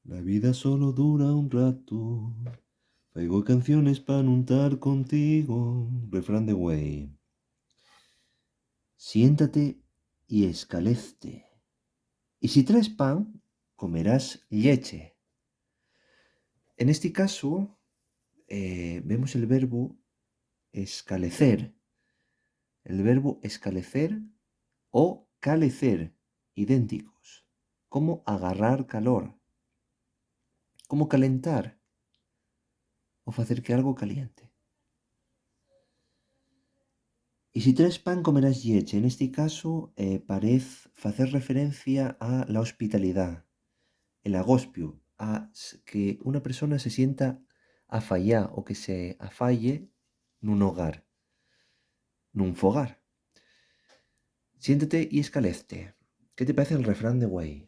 La vida solo dura un rato. Traigo canciones para untar contigo. Refrán de güey. Siéntate y escalézte. Y si traes pan, comerás leche. En este caso, vemos el verbo escalecer, el verbo escalecer o calecer, idénticos, como agarrar calor, como calentar o facer que algo caliente. Y si traes pan comerás lleche. En este caso parece facer referencia a la hospitalidad, el agospio, que una persona se sienta afallá o que se afalle nun hogar, nun fogar. Siéntate y escalézte. ¿Qué te parece el refrán de güey?